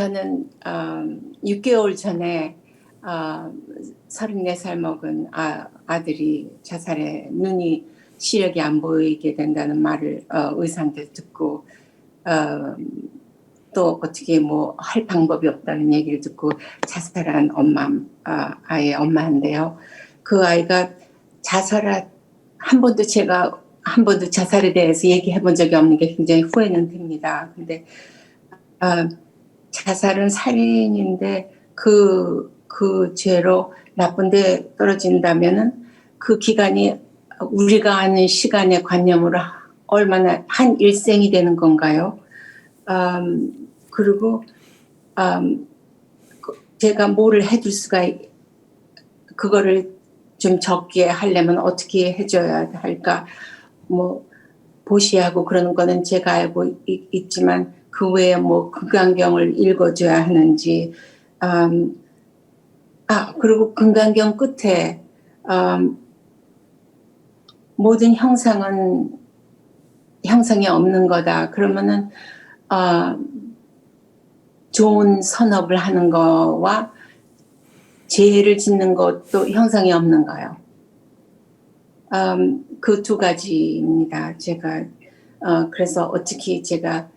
저는 6개월 전에 34살 먹은 아들이 자살해 눈이 시력이 안 보이게 된다는 말을 의사한테 듣고 또 어떻게 뭐 할 방법이 없다는 얘기를 듣고 자살한 아이의 엄마인데요. 그 아이가 제가 한 번도 자살에 대해서 얘기해 본 적이 없는 게 굉장히 후회는 됩니다. 근데 자살은 살인인데 그 죄로 나쁜 데 떨어진다면은 그 기간이 우리가 아는 시간의 관념으로 얼마나 한 일생이 되는 건가요? 그리고 제가 뭐를 해줄 수가, 그거를 좀 적게 하려면 어떻게 해줘야 할까? 뭐 보시하고 그러는 거는 제가 알고 있지만 그 외에 뭐 금강경을 읽어줘야 하는지, 그리고 금강경 끝에 모든 형상이 없는 거다. 그러면은 좋은 선업을 하는 거와 죄를 짓는 것도 형상이 없는가요? 그 두 가지입니다. 제가 그래서 어떻게 제가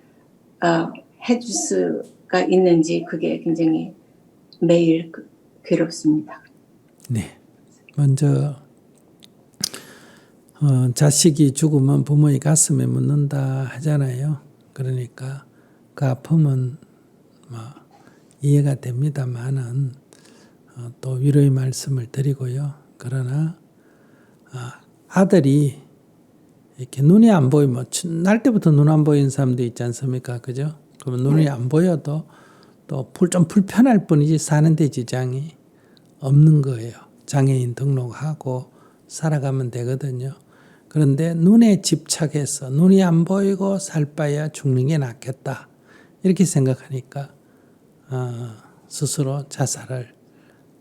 해줄 수가 있는지 그게 굉장히 매일 괴롭습니다. 네, 먼저 자식이 죽으면 부모의 가슴에 묻는다 하잖아요. 그러니까 그 아픔은 뭐 이해가 됩니다만은 또 위로의 말씀을 드리고요. 그러나 아들이 이렇게 눈이 안 보이면 날 때부터 눈 안 보이는 사람도 있지 않습니까? 그죠? 그러면 눈이 안 보여도 또 좀 불편할 뿐이지 사는데 지장이 없는 거예요. 장애인 등록하고 살아가면 되거든요. 그런데 눈에 집착해서 눈이 안 보이고 살 바야 죽는 게 낫겠다. 이렇게 생각하니까 스스로 자살을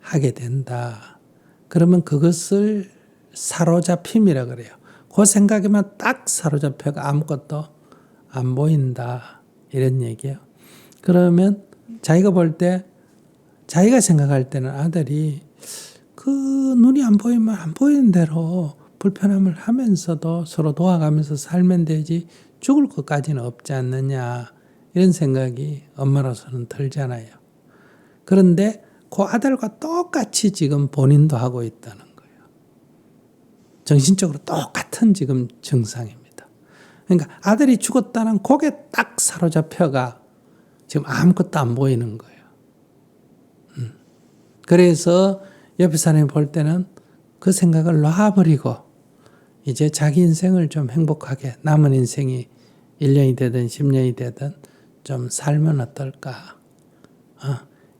하게 된다. 그러면 그것을 사로잡힘이라 그래요. 그 생각에만 딱 사로잡혀가 아무것도 안 보인다. 이런 얘기예요. 그러면 자기가 볼 때, 자기가 생각할 때는 아들이 그 눈이 안 보이면 안 보이는 대로 불편함을 하면서도 서로 도와가면서 살면 되지 죽을 것까지는 없지 않느냐. 이런 생각이 엄마로서는 들잖아요. 그런데 그 아들과 똑같이 지금 본인도 하고 있다는 거예요. 정신적으로 똑같은 지금 증상입니다. 그러니까 아들이 죽었다는 거기에 딱 사로잡혀가 지금 아무것도 안 보이는 거예요. 그래서 옆에 사람이 볼 때는 그 생각을 놔버리고 이제 자기 인생을 좀 행복하게 남은 인생이 1년이 되든 10년이 되든 좀 살면 어떨까.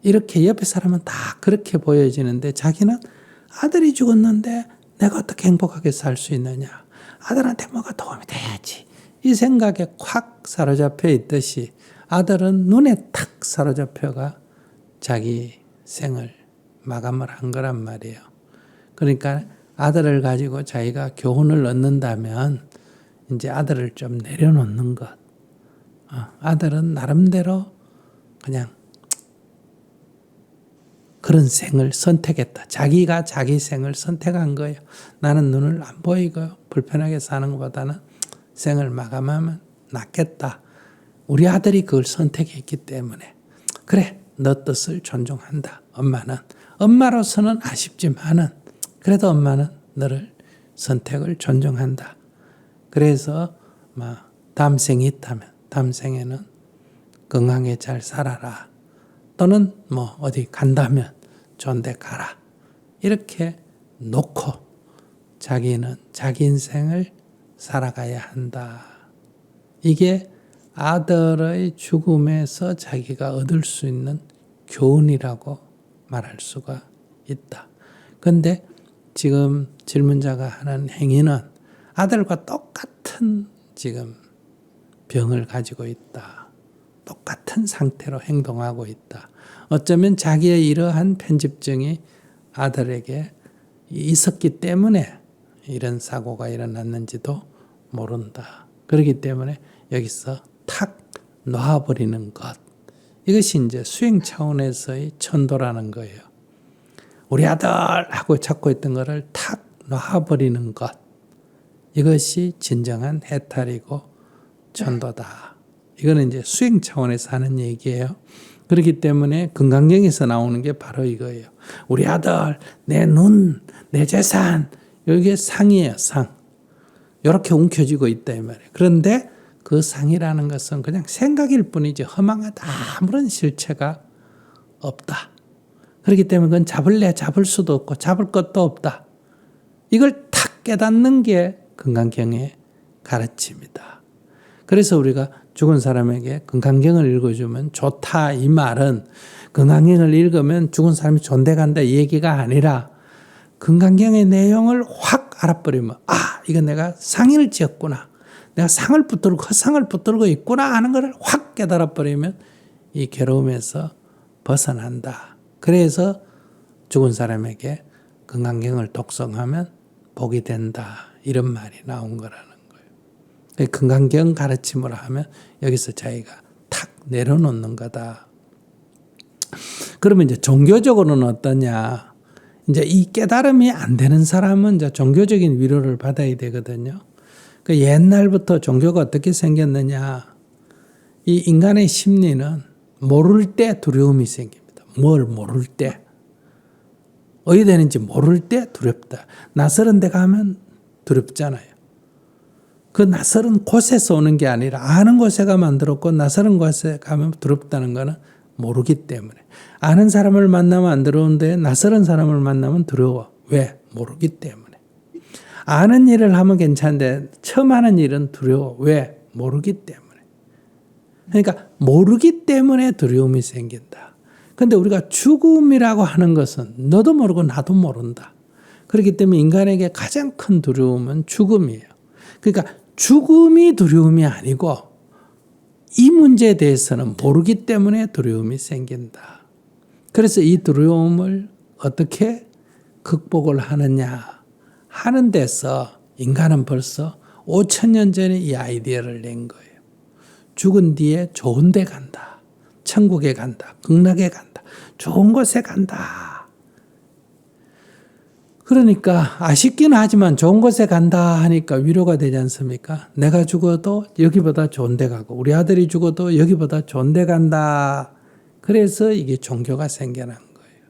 이렇게 옆에 사람은 다 그렇게 보여지는데 자기는 아들이 죽었는데 내가 어떻게 행복하게 살 수 있느냐. 아들한테 뭐가 도움이 돼야지. 이 생각에 콱 사로잡혀 있듯이 아들은 눈에 탁 사로잡혀가 자기 생을 마감을 한 거란 말이에요. 그러니까 아들을 가지고 자기가 교훈을 얻는다면 이제 아들을 좀 내려놓는 것. 아들은 나름대로 그냥 그런 생을 선택했다. 자기가 자기 생을 선택한 거예요. 나는 눈을 안 보이고 불편하게 사는 것보다는 생을 마감하면 낫겠다. 우리 아들이 그걸 선택했기 때문에 그래, 너 뜻을 존중한다. 엄마는. 엄마로서는 아쉽지만은 그래도 엄마는 너를 선택을 존중한다. 그래서 다음 생이 있다면 다음 생에는 건강하게 잘 살아라. 또는 뭐 어디 간다면 좋은 데 가라. 이렇게 놓고 자기는 자기 인생을 살아가야 한다. 이게 아들의 죽음에서 자기가 얻을 수 있는 교훈이라고 말할 수가 있다. 그런데 지금 질문자가 하는 행위는 아들과 똑같은 지금 병을 가지고 있다. 똑같은 상태로 행동하고 있다. 어쩌면 자기의 이러한 편집증이 아들에게 있었기 때문에 이런 사고가 일어났는지도 모른다. 그렇기 때문에 여기서 탁 놔버리는 것. 이것이 이제 수행 차원에서의 천도라는 거예요. 우리 아들 하고 찾고 있던 거를 탁 놔버리는 것. 이것이 진정한 해탈이고 천도다. 이거는 이제 수행 차원에서 하는 얘기예요. 그렇기 때문에 금강경에서 나오는 게 바로 이거예요. 우리 아들, 내 눈, 내 재산, 이게 상이에요, 상. 이렇게 움켜쥐고 있다 이 말이에요. 그런데 그 상이라는 것은 그냥 생각일 뿐이지 허망하다. 아무런 실체가 없다. 그렇기 때문에 그건 잡을래 잡을 수도 없고 잡을 것도 없다. 이걸 탁 깨닫는 게 금강경의 가르침이다. 그래서 우리가 죽은 사람에게 금강경을 읽어주면 좋다 이 말은 금강경을 읽으면 죽은 사람이 존대간다 이 얘기가 아니라 금강경의 내용을 확 알아버리면 이건 내가 상을 지었구나. 내가 상을 붙들고 허상을 붙들고 있구나 하는 것을 확 깨달아버리면 이 괴로움에서 벗어난다. 그래서 죽은 사람에게 금강경을 독송하면 복이 된다. 이런 말이 나온 거라는 거예요. 금강경 가르침으로 하면 여기서 자기가 탁 내려놓는 거다. 그러면 이제 종교적으로는 어떠냐? 이제 이 깨달음이 안 되는 사람은 이제 종교적인 위로를 받아야 되거든요. 그 옛날부터 종교가 어떻게 생겼느냐? 이 인간의 심리는 모를 때 두려움이 생깁니다. 뭘 모를 때. 어디 되는지 모를 때 두렵다. 낯설은 데 가면 두렵잖아요. 그 낯설은 곳에서 오는 게 아니라 아는 곳에 가면 두렵고 낯설은 곳에 가면 두렵다는 거는 모르기 때문에. 아는 사람을 만나면 안 두려운데 낯설은 사람을 만나면 두려워. 왜? 모르기 때문에. 아는 일을 하면 괜찮은데 처음 하는 일은 두려워. 왜? 모르기 때문에. 그러니까 모르기 때문에 두려움이 생긴다. 그런데 우리가 죽음이라고 하는 것은 너도 모르고 나도 모른다. 그렇기 때문에 인간에게 가장 큰 두려움은 죽음이에요. 그러니까 죽음이 두려움이 아니고 이 문제에 대해서는 모르기 때문에 두려움이 생긴다. 그래서 이 두려움을 어떻게 극복을 하느냐 하는 데서 인간은 벌써 5,000년 전에 이 아이디어를 낸 거예요. 죽은 뒤에 좋은 데 간다. 천국에 간다. 극락에 간다. 좋은 곳에 간다. 그러니까 아쉽긴 하지만 좋은 곳에 간다 하니까 위로가 되지 않습니까? 내가 죽어도 여기보다 좋은 데 가고 우리 아들이 죽어도 여기보다 좋은 데 간다. 그래서 이게 종교가 생겨난 거예요.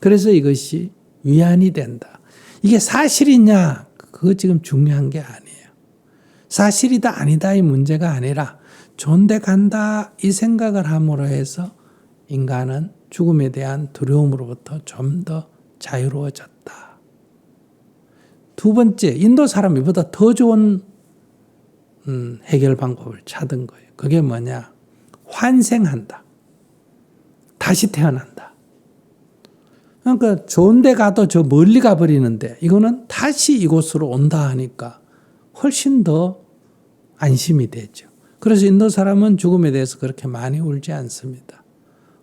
그래서 이것이 위안이 된다. 이게 사실이냐? 그거 지금 중요한 게 아니에요. 사실이다 아니다 이 문제가 아니라 좋은 데 간다 이 생각을 함으로 해서 인간은 죽음에 대한 두려움으로부터 좀 더 자유로워졌다. 두 번째, 인도 사람이 보다 더 좋은 해결 방법을 찾은 거예요. 그게 뭐냐? 환생한다. 다시 태어난다. 그러니까 좋은 데 가도 저 멀리 가버리는데 이거는 다시 이곳으로 온다 하니까 훨씬 더 안심이 되죠. 그래서 인도 사람은 죽음에 대해서 그렇게 많이 울지 않습니다.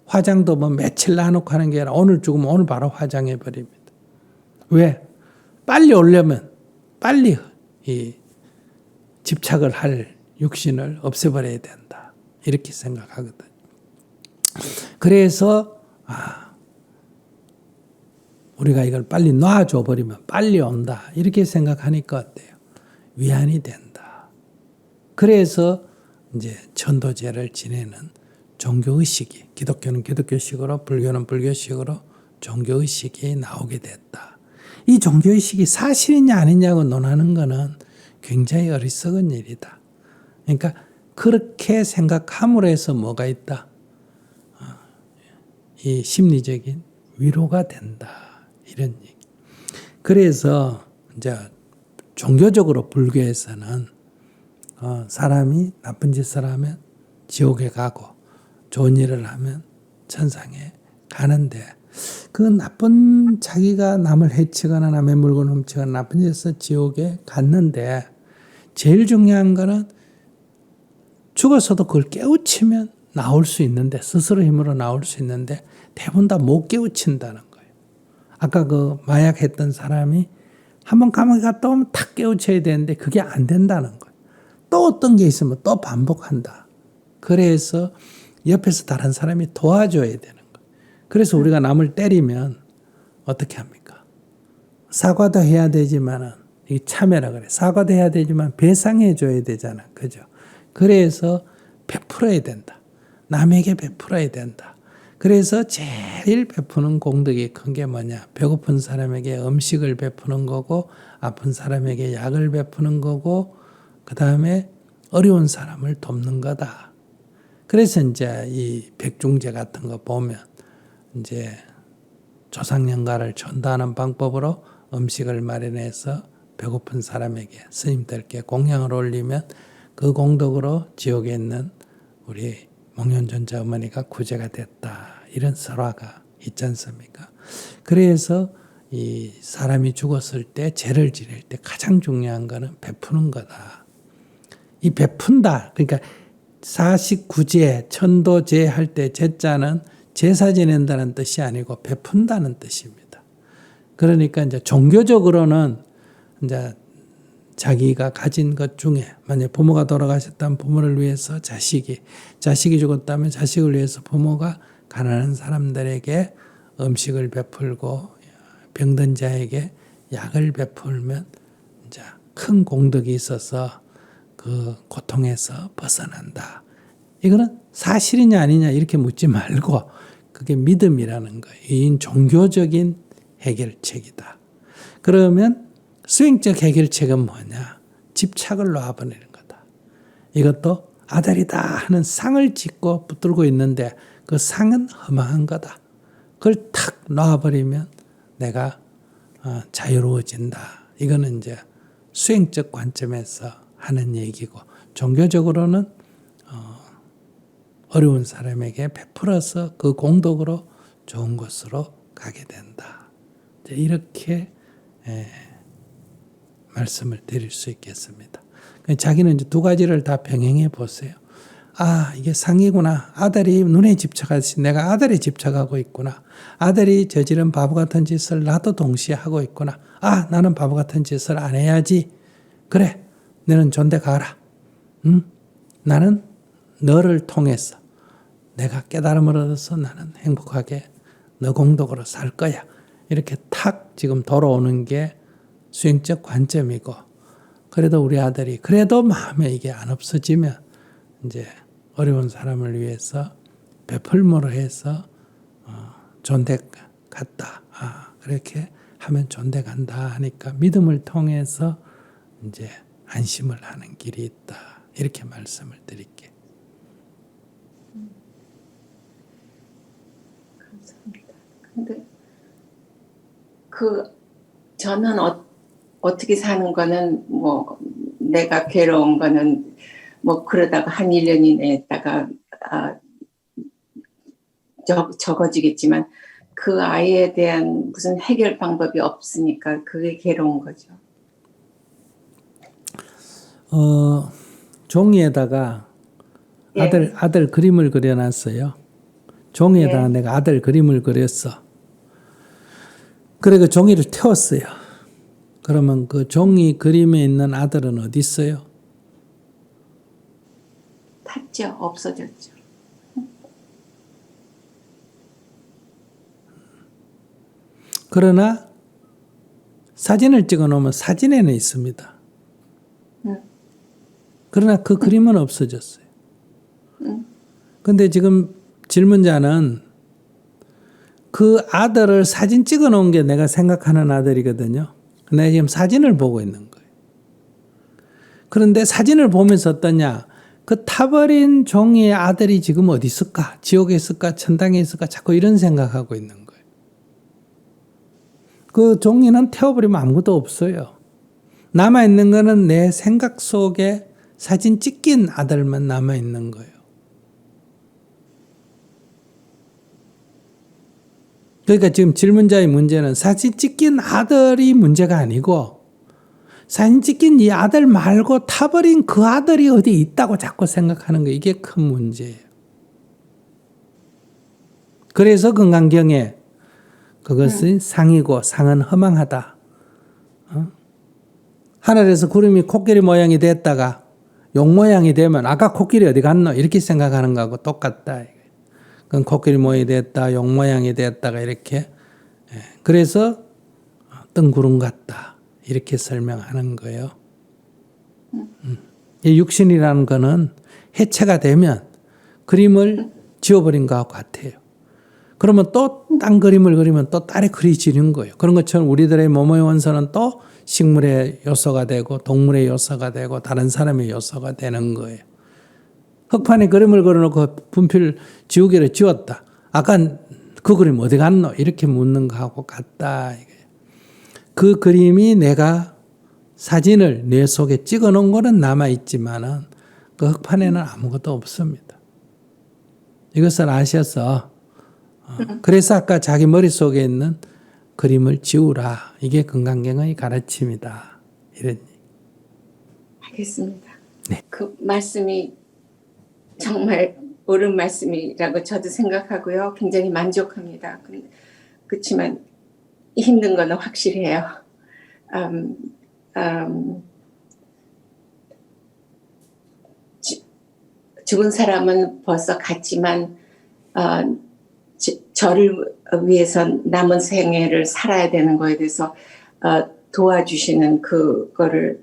화장도 뭐 며칠 놔놓고 하는 게 아니라 오늘 죽으면 오늘 바로 화장해 버립니다. 왜? 빨리 오려면 빨리 이 집착을 할 육신을 없애버려야 된다. 이렇게 생각하거든요. 그래서 우리가 이걸 빨리 놔줘 버리면 빨리 온다. 이렇게 생각하니까 어때요? 위안이 된다. 그래서 이제 천도제를 지내는 종교의식이 기독교는 기독교식으로 불교는 불교식으로 종교의식이 나오게 됐다. 이 종교의식이 사실이냐 아니냐고 논하는 것은 굉장히 어리석은 일이다. 그러니까 그렇게 생각함으로 해서 뭐가 있다? 이 심리적인 위로가 된다. 이런 얘기. 그래서 이제 종교적으로 불교에서는 사람이 나쁜 짓을 하면 지옥에 가고 좋은 일을 하면 천상에 가는데 그 나쁜 자기가 남을 해치거나 남의 물건 훔치거나 나쁜 짓에서 지옥에 갔는데 제일 중요한 거는 죽어서도 그걸 깨우치면 나올 수 있는데 스스로 힘으로 나올 수 있는데 대부분 다 못 깨우친다는 거예요. 아까 그 마약했던 사람이 한번 감옥에 갔다 오면 탁 깨우쳐야 되는데 그게 안 된다는 거예요. 또 어떤 게 있으면 또 반복한다. 그래서 옆에서 다른 사람이 도와줘야 되는 거예요. 그래서 우리가 남을 때리면 어떻게 합니까? 사과도 해야 되지만은 이 참회라 그래. 사과도 해야 되지만 배상해 줘야 되잖아. 그죠? 그래서 베풀어야 된다. 남에게 베풀어야 된다. 그래서 제일 베푸는 공덕이 큰 게 뭐냐? 배고픈 사람에게 음식을 베푸는 거고, 아픈 사람에게 약을 베푸는 거고, 그 다음에 어려운 사람을 돕는 거다. 그래서 이제 이 백중제 같은 거 보면 이제 조상영가를 전도하는 방법으로 음식을 마련해서 배고픈 사람에게 스님들께 공양을 올리면 그 공덕으로 지옥에 있는 우리 목련존자 어머니가 구제가 됐다. 이런 설화가 있지 않습니까? 그래서 이 사람이 죽었을 때 죄를 지낼 때 가장 중요한 거는 베푸는 거다. 이 베푼다. 그러니까 사식구제, 천도제 할 때 제자는 제사 지낸다는 뜻이 아니고 베푼다는 뜻입니다. 그러니까 이제 종교적으로는 이제 자기가 가진 것 중에 만약 부모가 돌아가셨다면 부모를 위해서 자식이 죽었다면 자식을 위해서 부모가 가난한 사람들에게 음식을 베풀고 병든 자에게 약을 베풀면 이제 큰 공덕이 있어서 그 고통에서 벗어난다. 이거는 사실이냐 아니냐 이렇게 묻지 말고 그게 믿음이라는 거예요. 이 종교적인 해결책이다. 그러면 수행적 해결책은 뭐냐? 집착을 놓아버리는 거다. 이것도 아들이다 하는 상을 짓고 붙들고 있는데 그 상은 허망한 거다. 그걸 탁 놓아버리면 내가 자유로워진다. 이거는 이제 수행적 관점에서 하는 얘기고 종교적으로는 어려운 사람에게 베풀어서 그 공덕으로 좋은 곳으로 가게 된다. 이렇게 말씀을 드릴 수 있겠습니다. 자기는 이제 두 가지를 다 병행해 보세요. 아, 이게 상이구나. 아들이 눈에 집착하듯이 내가 아들에 집착하고 있구나. 아들이 저지른 바보 같은 짓을 나도 동시에 하고 있구나. 아, 나는 바보 같은 짓을 안 해야지. 그래, 너는 존대 가라. 나는 너를 통해서 내가 깨달음을 얻어서 나는 행복하게 너 공덕으로 살 거야. 이렇게 탁 지금 돌아오는 게 수행적 관점이고, 그래도 우리 아들이 그래도 마음에 이게 안 없어지면 이제 어려운 사람을 위해서 베풀모로 해서 존대 갔다. 그렇게 하면 존대 간다 하니까 믿음을 통해서 이제 안심을 하는 길이 있다. 이렇게 말씀을 드릴게요. 감사합니다. 근데 저는 어떻게 사는 거는 뭐 내가 괴로운 거는 뭐 그러다가 한 1년 이내에다가 적어지겠지만 그 아이에 대한 무슨 해결 방법이 없으니까 그게 괴로운 거죠. 종이에다가 예. 아들 그림을 그려놨어요. 종이에다가 예. 내가 아들 그림을 그렸어. 그래 그 종이를 태웠어요. 그러면 그 종이 그림에 있는 아들은 어디 있어요? 탔죠. 없어졌죠. 그러나 사진을 찍어 놓으면 사진에는 있습니다. 그러나 그 그림은 없어졌어요. 근데 지금 질문자는 그 아들을 사진 찍어 놓은 게 내가 생각하는 아들이거든요. 내가 지금 사진을 보고 있는 거예요. 그런데 사진을 보면서 어떠냐? 그 타버린 종이의 아들이 지금 어디 있을까? 지옥에 있을까? 천당에 있을까? 자꾸 이런 생각하고 있는 거예요. 그 종이는 태워버리면 아무것도 없어요. 남아있는 거는 내 생각 속에 사진 찍힌 아들만 남아있는 거예요. 그러니까 지금 질문자의 문제는 사진 찍힌 아들이 문제가 아니고 사진 찍힌 이 아들 말고 타버린 그 아들이 어디 있다고 자꾸 생각하는 거, 이게 큰 문제예요. 그래서 건강경에 그것은 상이고 상은 허망하다. 하늘에서 구름이 코끼리 모양이 됐다가 용 모양이 되면 아까 코끼리 어디 갔노? 이렇게 생각하는 거하고 똑같다. 그건 코끼리 모양이 됐다, 용 모양이 됐다가 이렇게. 예, 그래서 뜬구름 같다 이렇게 설명하는 거예요. 이 육신이라는 거는 해체가 되면 그림을 지워버린 것과 같아요. 그러면 또 딴 그림을 그리면 또 딸에 그려지는 거예요. 그런 것처럼 우리들의 몸의 원소는 또 식물의 요소가 되고 동물의 요소가 되고 다른 사람의 요소가 되는 거예요. 흙판에 그림을 그려놓고 분필 지우개를 지웠다. 아까 그 그림 어디 갔노? 이렇게 묻는 거하고 같다. 그 그림이 내가 사진을 뇌 속에 찍어 놓은 거는 남아있지만은 그 흙판에는 아무것도 없습니다. 이것을 아셔서 그래서 아까 자기 머릿속에 있는 그림을 지우라. 이게 건강경의 가르침이다. 이런 얘기. 알겠습니다. 네. 그 말씀이 정말 옳은 말씀이라고 저도 생각하고요. 굉장히 만족합니다. 그렇지만 힘든 거는 확실해요. 죽은 사람은 벌써 갔지만 저를 위해서 남은 생애를 살아야 되는 거에 대해서 도와주시는 그거를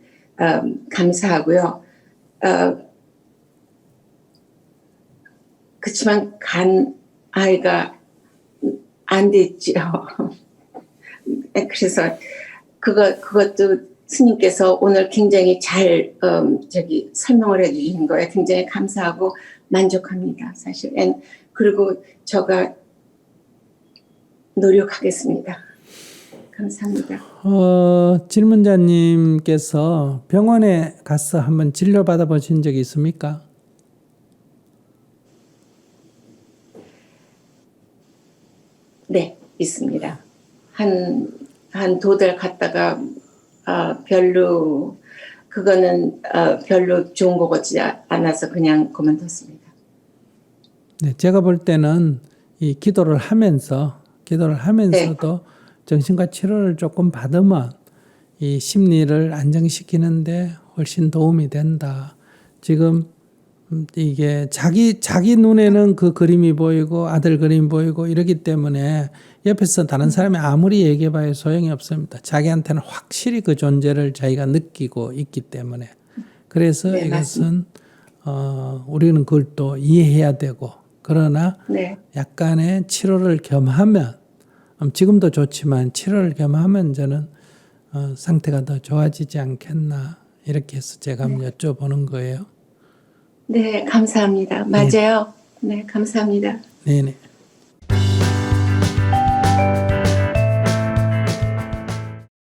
감사하고요. 그렇지만 간 아이가 안 됐지요. 그래서 그것도 스님께서 오늘 굉장히 잘 설명을 해주신 거에 굉장히 감사하고 만족합니다. 사실. 그리고 제가 노력하겠습니다. 감사합니다. 질문자님께서 병원에 가서 한번 진료받아 보신 적이 있습니까? 네, 있습니다. 한 2달 갔다가 그거는 별로 좋은 거 같지 않아서 그냥 그만뒀습니다. 네, 제가 볼 때는 이 기도를 하면서도 네. 정신과 치료를 조금 받으면 이 심리를 안정시키는데 훨씬 도움이 된다. 지금 이게 자기 눈에는 그 그림이 보이고 아들 그림이 보이고 이러기 때문에 옆에서 다른 사람이 아무리 얘기해봐야 소용이 없습니다. 자기한테는 확실히 그 존재를 자기가 느끼고 있기 때문에. 그래서 네, 이것은 우리는 그걸 또 이해해야 되고, 그러나 네. 약간의 치료를 겸하면, 지금도 좋지만 치료를 겸하면 저는 상태가 더 좋아지지 않겠나 이렇게 해서 제가 한번 여쭤보는 거예요. 네, 감사합니다. 맞아요. 네, 감사합니다. 네네.